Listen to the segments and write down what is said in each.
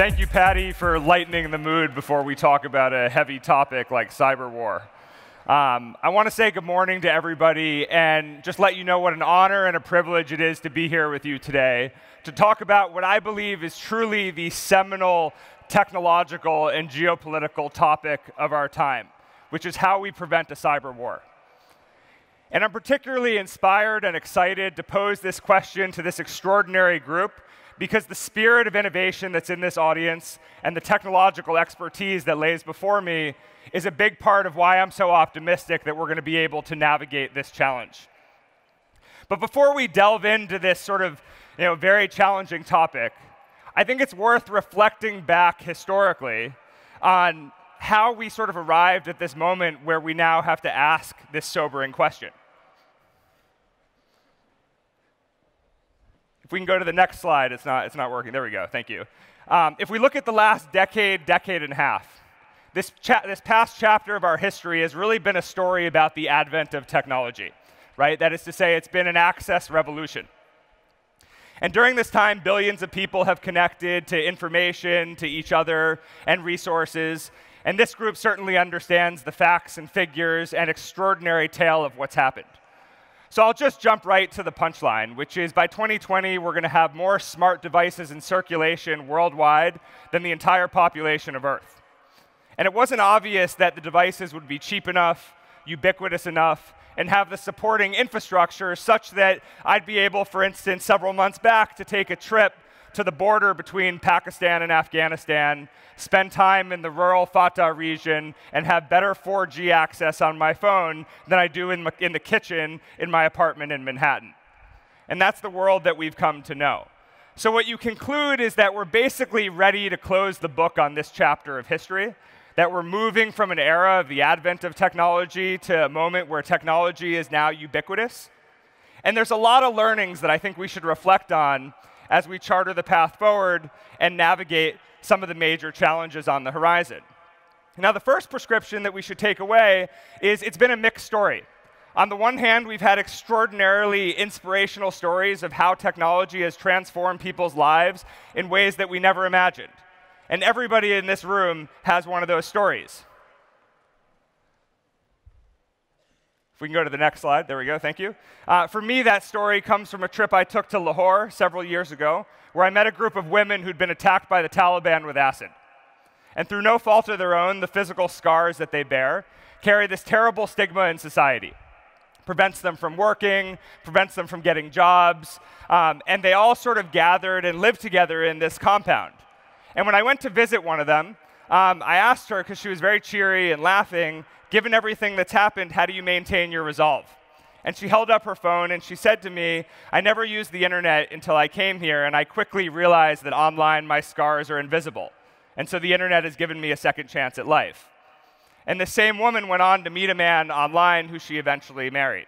Thank you, Patty, for lightening the mood before we talk about a heavy topic like cyberwar. I want to say good morning to everybody and just let you know what an honor and a privilege it is to be here with you today to talk about what I believe is truly the seminal technological and geopolitical topic of our time, which is how we prevent a cyber war. And I'm particularly inspired and excited to pose this question to this extraordinary group because the spirit of innovation that's in this audience and the technological expertise that lays before me is a big part of why I'm so optimistic that we're going to be able to navigate this challenge. But before we delve into this sort of very challenging topic, I think it's worth reflecting back historically on how we sort of arrived at this moment where we now have to ask this sobering question. If we can go to the next slide, it's not working. There we go. Thank you. If we look at the last decade and a half, this past chapter of our history has really been a story about the advent of technology, right? That is to say, it's been an access revolution. And during this time, billions of people have connected to information, to each other, and resources. And this group certainly understands the facts and figures and extraordinary tale of what's happened. So I'll just jump right to the punchline, which is by 2020, we're going to have more smart devices in circulation worldwide than the entire population of Earth. And it wasn't obvious that the devices would be cheap enough, ubiquitous enough, and have the supporting infrastructure such that I'd be able, for instance, several months back, to take a trip to the border between Pakistan and Afghanistan, spend time in the rural Fatah region, and have better 4G access on my phone than I do in the kitchen in my apartment in Manhattan. And that's the world that we've come to know. So what you conclude is that we're basically ready to close the book on this chapter of history, that we're moving from an era of the advent of technology to a moment where technology is now ubiquitous. And there's a lot of learnings that I think we should reflect on as we charter the path forward and navigate some of the major challenges on the horizon. Now, the first prescription that we should take away is it's been a mixed story. On the one hand, we've had extraordinarily inspirational stories of how technology has transformed people's lives in ways that we never imagined. And everybody in this room has one of those stories. If we can go to the next slide. There we go. Thank you. For me, that story comes from a trip I took to Lahore several years ago, where I met a group of women who'd been attacked by the Taliban with acid. And through no fault of their own, the physical scars that they bear carry this terrible stigma in society. Prevents them from working, prevents them from getting jobs, and they all sort of gathered and lived together in this compound. And when I went to visit one of them, I asked her, because she was very cheery and laughing, given everything that's happened, how do you maintain your resolve? And she held up her phone and she said to me, I never used the internet until I came here, and I quickly realized that online my scars are invisible. And so the internet has given me a second chance at life. And the same woman went on to meet a man online who she eventually married.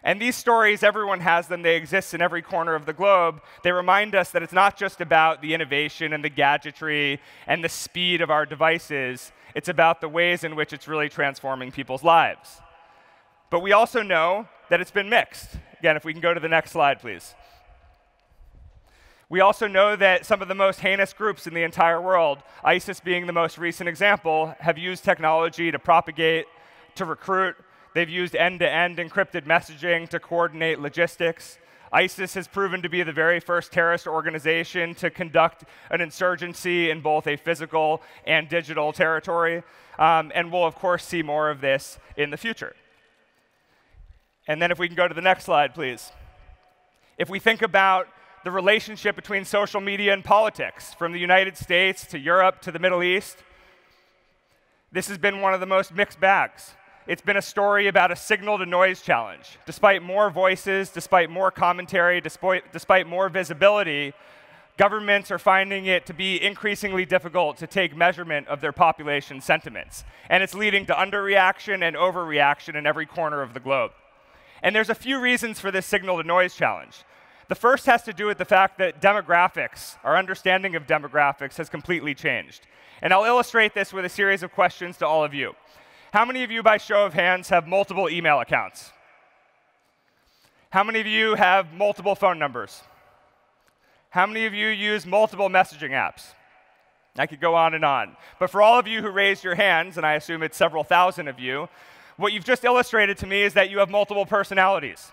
And these stories, everyone has them. They exist in every corner of the globe. They remind us that it's not just about the innovation and the gadgetry and the speed of our devices. It's about the ways in which it's really transforming people's lives. But we also know that it's been mixed. Again, if we can go to the next slide, please. We also know that some of the most heinous groups in the entire world, ISIS being the most recent example, have used technology to propagate, to recruit. They've used end-to-end encrypted messaging to coordinate logistics. ISIS has proven to be the very first terrorist organization to conduct an insurgency in both a physical and digital territory. And we'll, of course, see more of this in the future. And then if we can go to the next slide, please. If we think about the relationship between social media and politics, from the United States to Europe to the Middle East, this has been one of the most mixed bags. It's been a story about a signal-to-noise challenge. Despite more voices, despite more commentary, despite more visibility, governments are finding it to be increasingly difficult to take measurement of their population sentiments. And it's leading to underreaction and overreaction in every corner of the globe. And there's a few reasons for this signal-to-noise challenge. The first has to do with the fact that demographics, our understanding of demographics, has completely changed. And I'll illustrate this with a series of questions to all of you. How many of you, by show of hands, have multiple email accounts? How many of you have multiple phone numbers? How many of you use multiple messaging apps? I could go on and on. But for all of you who raised your hands, and I assume it's several thousand of you, what you've just illustrated to me is that you have multiple personalities,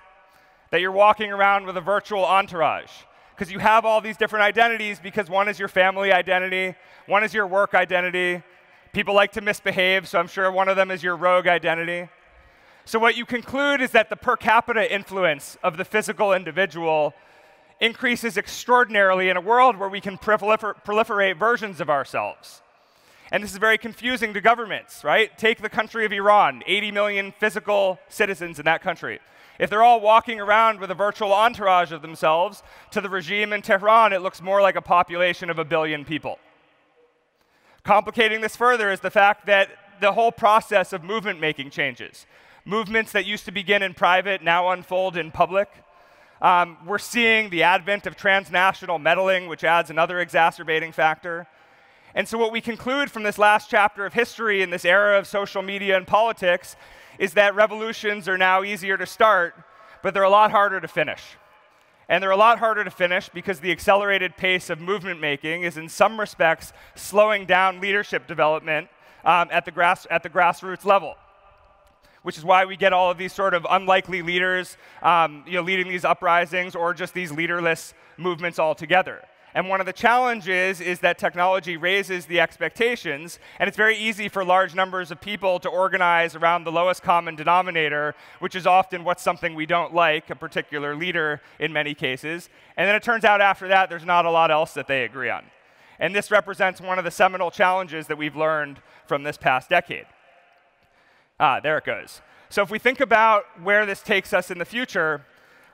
that you're walking around with a virtual entourage, because you have all these different identities, because one is your family identity, one is your work identity. People like to misbehave, so I'm sure one of them is your rogue identity. So what you conclude is that the per capita influence of the physical individual increases extraordinarily in a world where we can proliferate versions of ourselves. And this is very confusing to governments, right? Take the country of Iran, 80 million physical citizens in that country. If they're all walking around with a virtual entourage of themselves, to the regime in Tehran, it looks more like a population of 1 billion people. Complicating this further is the fact that the whole process of movement making changes. Movements that used to begin in private now unfold in public. We're seeing the advent of transnational meddling, which adds another exacerbating factor. And so what we conclude from this last chapter of history in this era of social media and politics is that revolutions are now easier to start, but they're a lot harder to finish. And they're a lot harder to finish because the accelerated pace of movement making is in some respects slowing down leadership development at the grassroots level, which is why we get all of these sort of unlikely leaders leading these uprisings or just these leaderless movements altogether. And one of the challenges is that technology raises the expectations, and it's very easy for large numbers of people to organize around the lowest common denominator, which is often what's something we don't like, a particular leader in many cases. And then it turns out after that, there's not a lot else that they agree on. And this represents one of the seminal challenges that we've learned from this past decade. There it goes. So if we think about where this takes us in the future,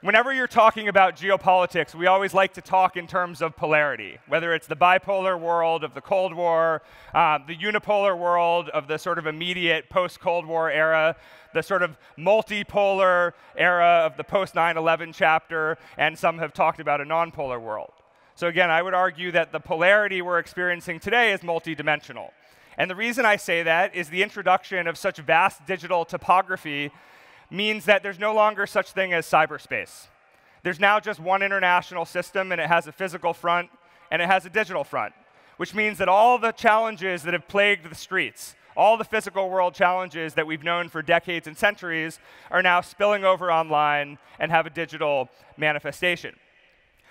whenever you're talking about geopolitics, we always like to talk in terms of polarity, whether it's the bipolar world of the Cold War, the unipolar world of the sort of immediate post-Cold War era, the sort of multipolar era of the post-9/11 chapter, and some have talked about a non-polar world. So again, I would argue that the polarity we're experiencing today is multidimensional. And the reason I say that is the introduction of such vast digital topography means that there's no longer such thing as cyberspace. There's now just one international system, and it has a physical front, and it has a digital front, which means that all the challenges that have plagued the streets, all the physical world challenges that we've known for decades and centuries are now spilling over online and have a digital manifestation.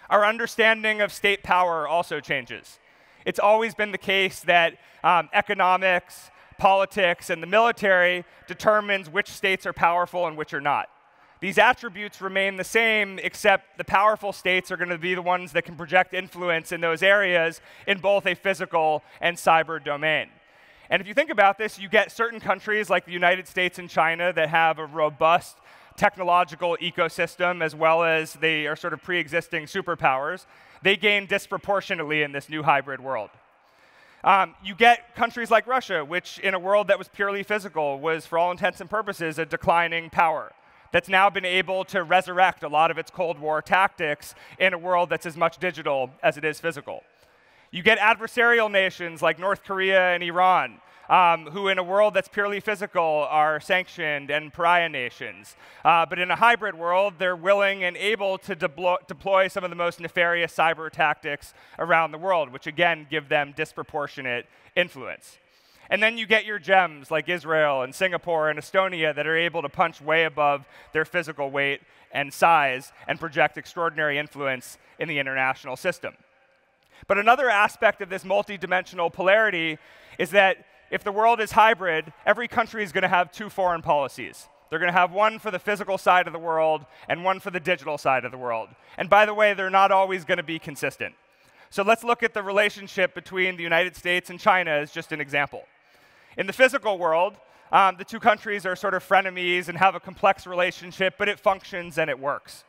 Our understanding of state power also changes. It's always been the case that economics, politics, and the military determines which states are powerful and which are not. These attributes remain the same, except the powerful states are going to be the ones that can project influence in those areas in both a physical and cyber domain. And if you think about this, you get certain countries like the United States and China that have a robust technological ecosystem, as well as they are sort of pre-existing superpowers. They gain disproportionately in this new hybrid world. You get countries like Russia, which in a world that was purely physical was, for all intents and purposes, a declining power that's now been able to resurrect a lot of its Cold War tactics in a world that's as much digital as it is physical. You get adversarial nations like North Korea and Iran, who in a world that's purely physical are sanctioned and pariah nations. But in a hybrid world, they're willing and able to deploy some of the most nefarious cyber tactics around the world, which again give them disproportionate influence. And then you get your gems like Israel and Singapore and Estonia that are able to punch way above their physical weight and size and project extraordinary influence in the international system. But another aspect of this multidimensional polarity is that if the world is hybrid, every country is going to have two foreign policies. They're going to have one for the physical side of the world and one for the digital side of the world. And by the way, they're not always going to be consistent. So let's look at the relationship between the United States and China as just an example. In the physical world, the two countries are sort of frenemies and have a complex relationship, but it functions and it works.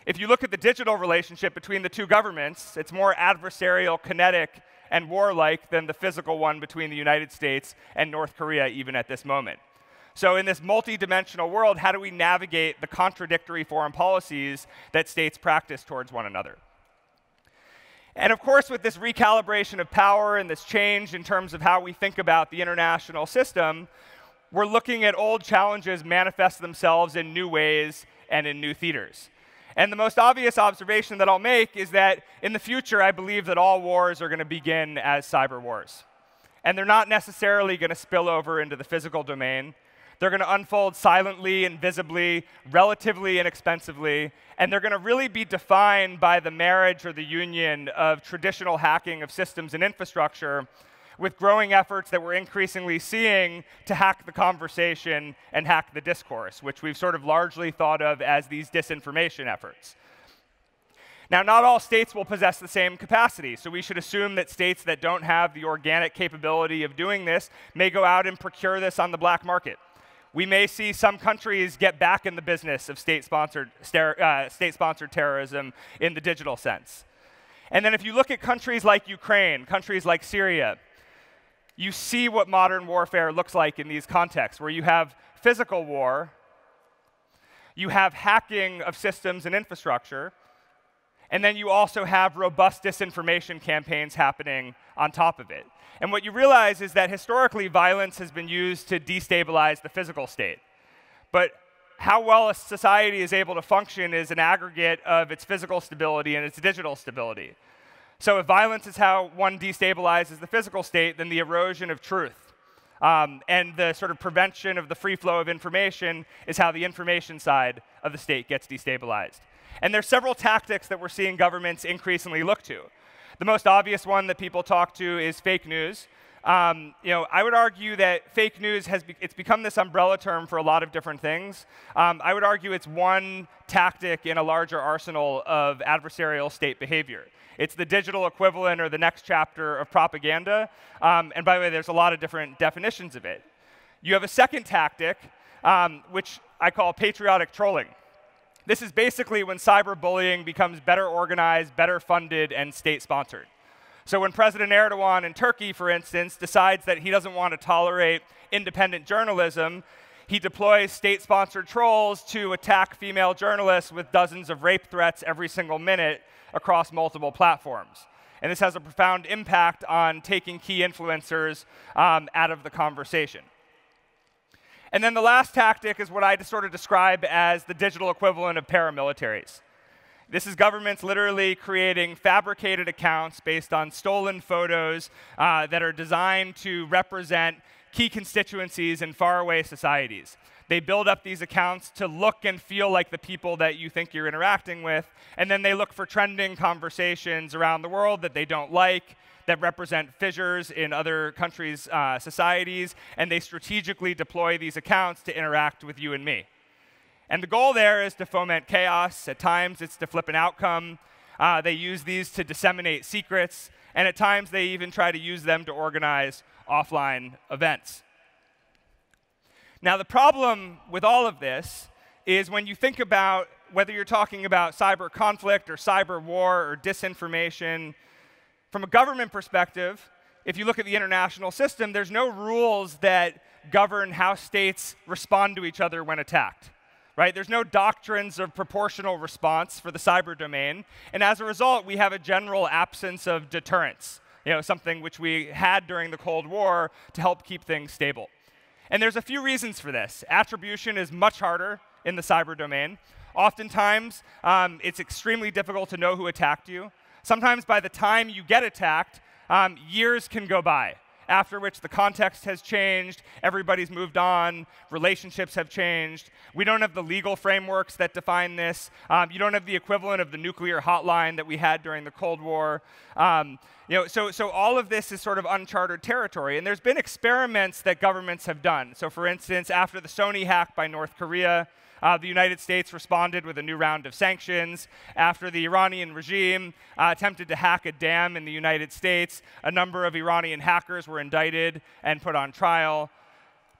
If you look at the digital relationship between the two governments, it's more adversarial, kinetic, and warlike than the physical one between the United States and North Korea, even at this moment. So in this multi-dimensional world, how do we navigate the contradictory foreign policies that states practice towards one another? And of course, with this recalibration of power and this change in terms of how we think about the international system, we're looking at old challenges manifest themselves in new ways and in new theaters. And the most obvious observation that I'll make is that in the future, I believe that all wars are going to begin as cyber wars. And they're not necessarily going to spill over into the physical domain. They're going to unfold silently and visibly, relatively inexpensively, and they're going to really be defined by the marriage or the union of traditional hacking of systems and infrastructure with growing efforts that we're increasingly seeing to hack the conversation and hack the discourse, which we've sort of largely thought of as these disinformation efforts. Now, not all states will possess the same capacity, so we should assume that states that don't have the organic capability of doing this may go out and procure this on the black market. We may see some countries get back in the business of state-sponsored terrorism in the digital sense. And then if you look at countries like Ukraine, countries like Syria, you see what modern warfare looks like in these contexts, where you have physical war, you have hacking of systems and infrastructure, and then you also have robust disinformation campaigns happening on top of it. And what you realize is that historically, violence has been used to destabilize the physical state. But how well a society is able to function is an aggregate of its physical stability and its digital stability. So if violence is how one destabilizes the physical state, then the erosion of truth and the sort of prevention of the free flow of information is how the information side of the state gets destabilized. And there's several tactics that we're seeing governments increasingly look to. The most obvious one that people talk to is fake news. I would argue that fake news it's become this umbrella term for a lot of different things. I would argue it's one tactic in a larger arsenal of adversarial state behavior. It's the digital equivalent or the next chapter of propaganda. And by the way, there's a lot of different definitions of it. You have a second tactic, which I call patriotic trolling. This is basically when cyberbullying becomes better organized, better funded, and state-sponsored. So when President Erdogan in Turkey, for instance, decides that he doesn't want to tolerate independent journalism, he deploys state-sponsored trolls to attack female journalists with dozens of rape threats every single minute across multiple platforms. And this has a profound impact on taking key influencers out of the conversation. And then the last tactic is what I sort of describe as the digital equivalent of paramilitaries. This is governments literally creating fabricated accounts based on stolen photos that are designed to represent key constituencies in faraway societies. They build up these accounts to look and feel like the people that you think you're interacting with, and then they look for trending conversations around the world that they don't like, that represent fissures in other countries' societies, and they strategically deploy these accounts to interact with you and me. And the goal there is to foment chaos. At times, it's to flip an outcome. They use these to disseminate secrets, and at times, they even try to use them to organize offline events. Now, the problem with all of this is when you think about whether you're talking about cyber conflict or cyber war or disinformation, from a government perspective, if you look at the international system, there's no rules that govern how states respond to each other when attacked. Right? There's no doctrines of proportional response for the cyber domain, and as a result, we have a general absence of deterrence, something which we had during the Cold War to help keep things stable. And there's a few reasons for this. Attribution is much harder in the cyber domain. Oftentimes, it's extremely difficult to know who attacked you. Sometimes by the time you get attacked, years can go by, after which the context has changed, everybody's moved on, relationships have changed. We don't have the legal frameworks that define this. You don't have the equivalent of the nuclear hotline that we had during the Cold War. So all of this is sort of uncharted territory. And there's been experiments that governments have done. So for instance, after the Sony hack by North Korea, the United States responded with a new round of sanctions. After the Iranian regime attempted to hack a dam in the United States, a number of Iranian hackers were indicted and put on trial.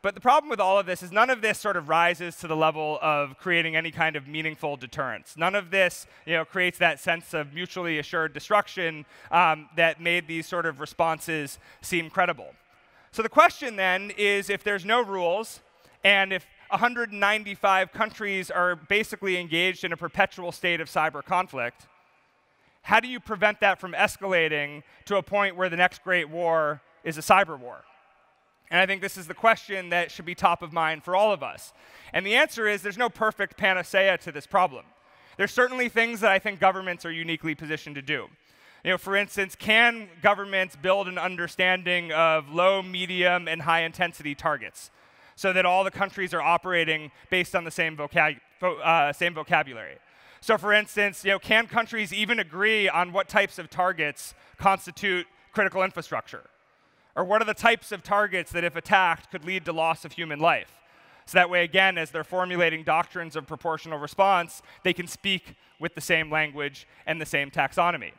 But the problem with all of this is none of this sort of rises to the level of creating any kind of meaningful deterrence. None of this creates that sense of mutually assured destruction that made these sort of responses seem credible. So the question then is, if there's no rules, and if 195 countries are basically engaged in a perpetual state of cyber conflict, how do you prevent that from escalating to a point where the next great war is a cyber war? And I think this is the question that should be top of mind for all of us. And the answer is there's no perfect panacea to this problem. There's certainly things that I think governments are uniquely positioned to do. For instance, can governments build an understanding of low, medium, and high intensity targets so that all the countries are operating based on the same vocabulary? So for instance, can countries even agree on what types of targets constitute critical infrastructure? Or what are the types of targets that, if attacked, could lead to loss of human life? So that way, again, as they're formulating doctrines of proportional response, they can speak with the same language and the same taxonomy.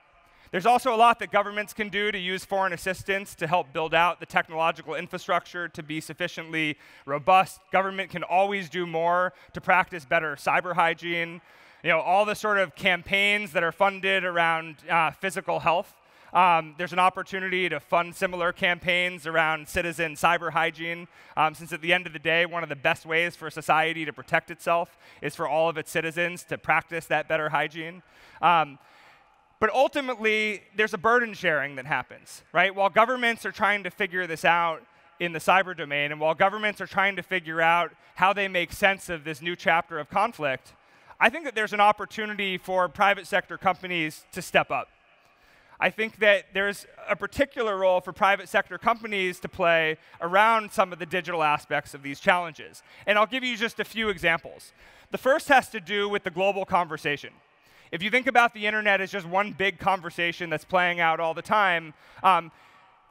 There's also a lot that governments can do to use foreign assistance to help build out the technological infrastructure to be sufficiently robust. Government can always do more to practice better cyber hygiene. All the sort of campaigns that are funded around physical health. There's an opportunity to fund similar campaigns around citizen cyber hygiene, since at the end of the day, one of the best ways for a society to protect itself is for all of its citizens to practice that better hygiene. But ultimately, there's a burden sharing that happens, right? While governments are trying to figure this out in the cyber domain, and while governments are trying to figure out how they make sense of this new chapter of conflict, I think that there's an opportunity for private sector companies to step up. I think that there's a particular role for private sector companies to play around some of the digital aspects of these challenges. And I'll give you just a few examples. The first has to do with the global conversation. If you think about the internet as just one big conversation that's playing out all the time,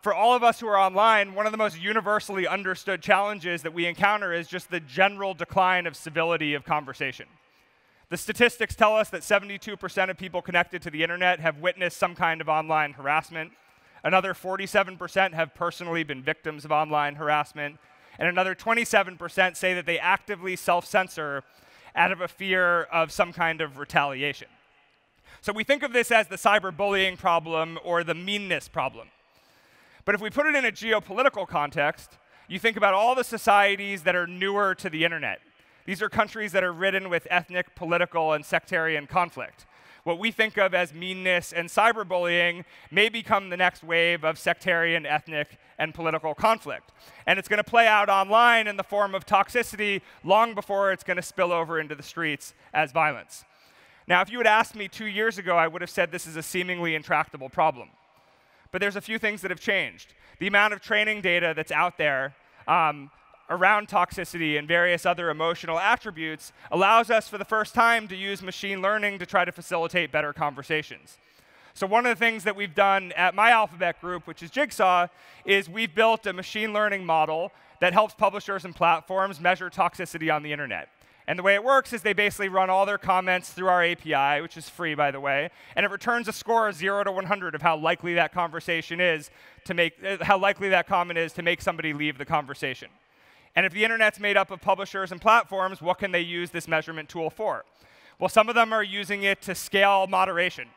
for all of us who are online, one of the most universally understood challenges that we encounter is just the general decline of civility of conversation. The statistics tell us that 72% of people connected to the internet have witnessed some kind of online harassment. Another 47% have personally been victims of online harassment. And another 27% say that they actively self-censor out of a fear of some kind of retaliation. So we think of this as the cyberbullying problem or the meanness problem. But if we put it in a geopolitical context, you think about all the societies that are newer to the internet. These are countries that are ridden with ethnic, political, and sectarian conflict. What we think of as meanness and cyberbullying may become the next wave of sectarian, ethnic, and political conflict. And it's going to play out online in the form of toxicity long before it's going to spill over into the streets as violence. Now, if you had asked me 2 years ago, I would have said this is a seemingly intractable problem. But there's a few things that have changed. The amount of training data that's out there around toxicity and various other emotional attributes allows us for the first time to use machine learning to try to facilitate better conversations. So one of the things that we've done at my alphabet group, which is Jigsaw, is we've built a machine learning model that helps publishers and platforms measure toxicity on the internet. And the way it works is they basically run all their comments through our API, which is free, by the way, and it returns a score of 0 to 100 of how likely that conversation is to make, how likely that comment is to make somebody leave the conversation. And if the internet's made up of publishers and platforms, what can they use this measurement tool for? Well, some of them are using it to scale moderation.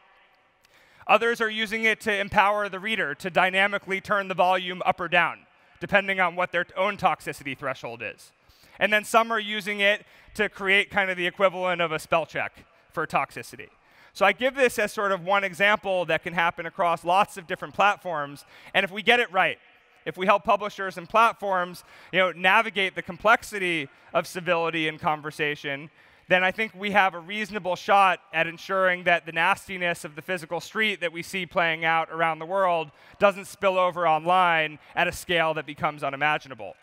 Others are using it to empower the reader to dynamically turn the volume up or down, depending on what their own toxicity threshold is. And then some are using it to create kind of the equivalent of a spell check for toxicity. So I give this as sort of one example that can happen across lots of different platforms. And if we get it right, if we help publishers and platforms navigate the complexity of civility in conversation, then I think we have a reasonable shot at ensuring that the nastiness of the physical street that we see playing out around the world doesn't spill over online at a scale that becomes unimaginable.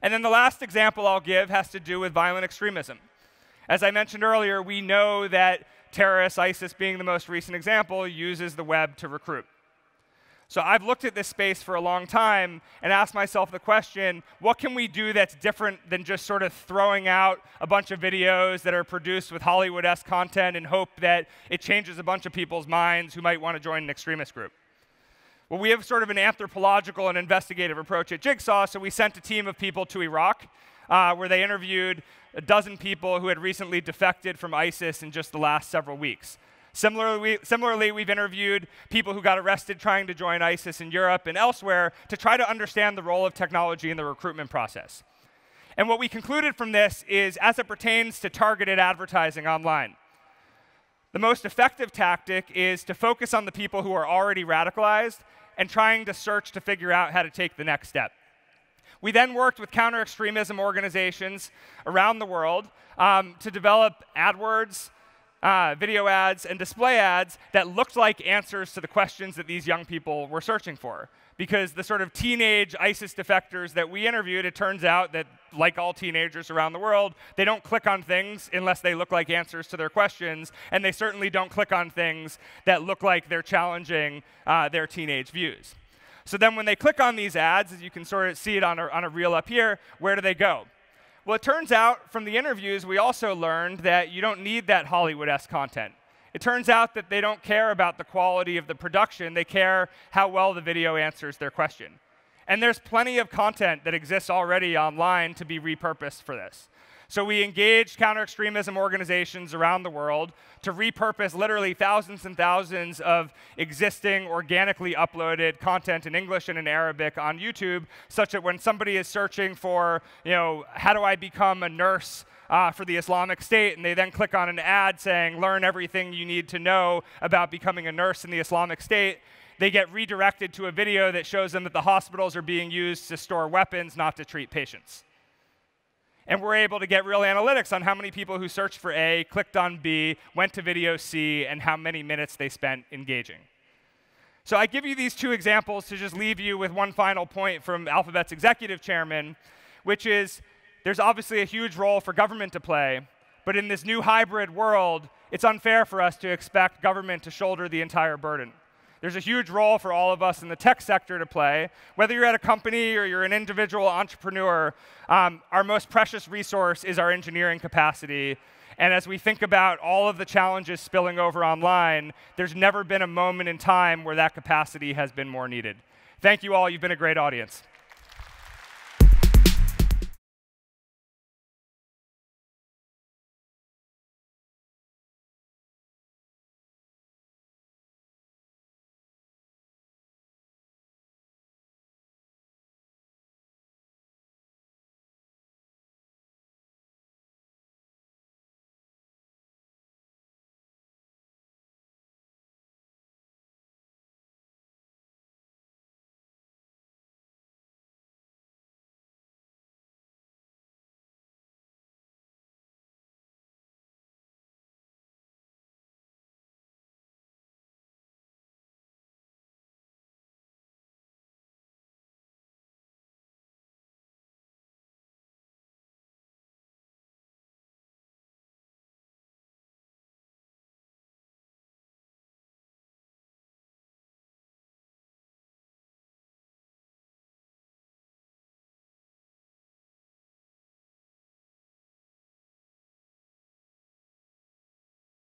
And then the last example I'll give has to do with violent extremism. As I mentioned earlier, we know that terrorists, ISIS being the most recent example, uses the web to recruit. So I've looked at this space for a long time and asked myself the question, what can we do that's different than just sort of throwing out a bunch of videos that are produced with Hollywood-esque content and hope that it changes a bunch of people's minds who might want to join an extremist group? Well, we have sort of an anthropological and investigative approach at Jigsaw, so we sent a team of people to Iraq, where they interviewed a dozen people who had recently defected from ISIS in just the last several weeks. Similarly, we've interviewed people who got arrested trying to join ISIS in Europe and elsewhere to try to understand the role of technology in the recruitment process. And what we concluded from this is, as it pertains to targeted advertising online, the most effective tactic is to focus on the people who are already radicalized and trying to search to figure out how to take the next step. We then worked with counter-extremism organizations around the world to develop AdWords, video ads, and display ads that looked like answers to the questions that these young people were searching for. Because the sort of teenage ISIS defectors that we interviewed, it turns out that, like all teenagers around the world, they don't click on things unless they look like answers to their questions, and they certainly don't click on things that look like they're challenging their teenage views. So then when they click on these ads, as you can sort of see it on a reel up here, where do they go? Well, it turns out from the interviews, we also learned that you don't need that Hollywood-esque content. It turns out that they don't care about the quality of the production. They care how well the video answers their question. And there's plenty of content that exists already online to be repurposed for this. So we engaged counter-extremism organizations around the world to repurpose literally thousands and thousands of existing organically uploaded content in English and in Arabic on YouTube, such that when somebody is searching for, how do I become a nurse for the Islamic State, and they then click on an ad saying, learn everything you need to know about becoming a nurse in the Islamic State, they get redirected to a video that shows them that the hospitals are being used to store weapons, not to treat patients. And we're able to get real analytics on how many people who searched for A, clicked on B, went to video C, and how many minutes they spent engaging. So I give you these two examples to just leave you with one final point from Alphabet's executive chairman, which is there's obviously a huge role for government to play, but in this new hybrid world, it's unfair for us to expect government to shoulder the entire burden. There's a huge role for all of us in the tech sector to play. Whether you're at a company or you're an individual entrepreneur, our most precious resource is our engineering capacity. And as we think about all of the challenges spilling over online, there's never been a moment in time where that capacity has been more needed. Thank you all. You've been a great audience.